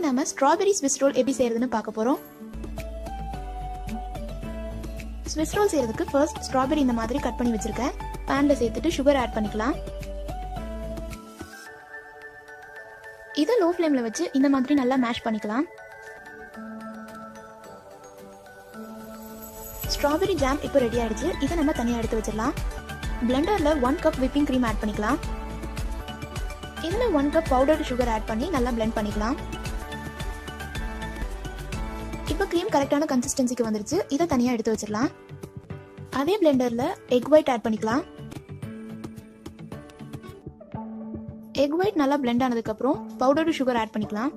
நாம strawberry Swiss role எப்படி செய்யறதுன்னு பார்க்க போறோம். ஸ்விஸ் ரோல் செய்யறதுக்கு ஃபர்ஸ்ட் ஸ்ட்ராபெரி இந்த மாதிரி கட் பண்ணி வச்சிருக்கேன். பேன்ல சேர்த்துட்டு சுகர் ஆட் பண்ணிக்கலாம். இதை லோ ஃப்ளேம்ல வச்சு இந்த மாதிரி நல்லா மேஷ் பண்ணிக்கலாம். ஸ்ட்ராபெரி ஜாம் இப்போ ரெடி ஆயிடுச்சு. இதை நம்ம தனியாக எடுத்து வச்சிடலாம். பிளெண்டர்ல 1 கப் விப்பிங் கிரீம் ஆட் பண்ணிக்கலாம். இதுல 1 கப் பவுடர்டு சுகர் ஆட் பண்ணி நல்லா பிளெண்ட் பண்ணிக்கலாம். இப்போ கிரீம் கரெக்டான கன்சிஸ்டன்சிக்கு வந்துருச்சு. இதை தனியாக எடுத்து வச்சிடலாம். அதே பிளெண்டர்ல எக் ஒயிட் ஆட் பண்ணிக்கலாம். எக் ஒயிட் நல்லா பிளெண்ட் ஆனதுக்கு அப்புறம் பவுடர்டு சுகர் ஆட் பண்ணிக்கலாம்.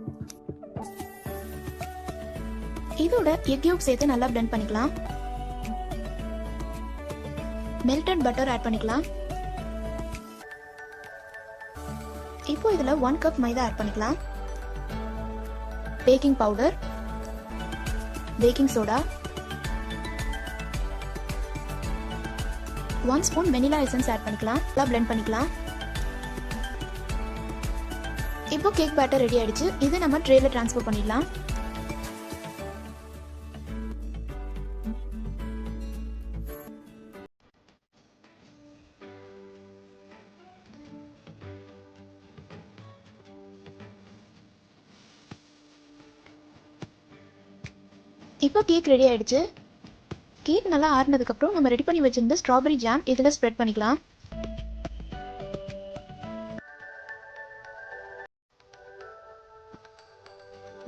இதோட எக் யோக் சேர்த்து நல்லா பிளெண்ட் பண்ணிக்கலாம். மெல்டட் பட்டர் ஆட் பண்ணிக்கலாம். இப்போ இதுல 1 கப் மைதா ஆட் பண்ணிக்கலாம். Baking powder, baking soda, 1 spoon vanilla essence add பண்ணிக்கலாம். நல்லா பிளெண்ட் பண்ணிக்கலாம். இப்போ கேக் பேட்டர் ரெடி ஆயிடுச்சு. இதை நம்ம ட்ரேல ட்ரான்ஸ்ஃபர் பண்ணிடலாம். இப்போ கேக் ரெடி ஆயிடுச்சு. கேக் நல்லா ஆறுனதுக்கு அப்புறம் நம்ம ரெடி பண்ணி வச்சிருந்த ஸ்ட்ராபெரி ஜாம் இதில் ஸ்ப்ரெட் பண்ணிக்கலாம்.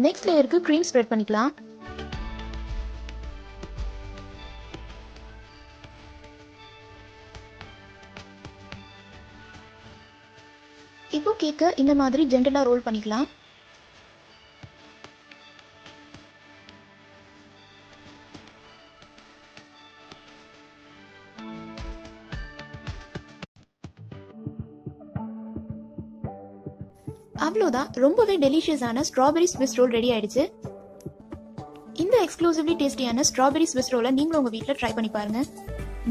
நெக்ஸ்ட் லேயருக்கு க்ரீம் ஸ்ப்ரெட் பண்ணிக்கலாம். இப்போ கேக்கை இந்த மாதிரி ஜென்டலா ரோல் பண்ணிக்கலாம். அவ்வளோதான், ரொம்பவே டெலிஷியஸான ஸ்ட்ராபெரி ஸ்விஸ் ரோல் ரெடி ஆயிடுச்சு. இந்த எக்ஸ்க்ளூசிவ்லி டேஸ்டியான ஸ்ட்ராபெரி ஸ்விஸ் ரோலை நீங்களும் உங்க வீட்டில் ட்ரை பண்ணி பாருங்க.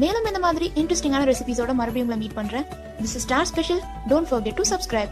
மேலும் இந்த மாதிரி இன்ட்ரெஸ்டிங்கான ரெசிபிஸோட மறுபடியும் உங்களை மீட் பண்றேன். This is Star Special. Don't forget to subscribe.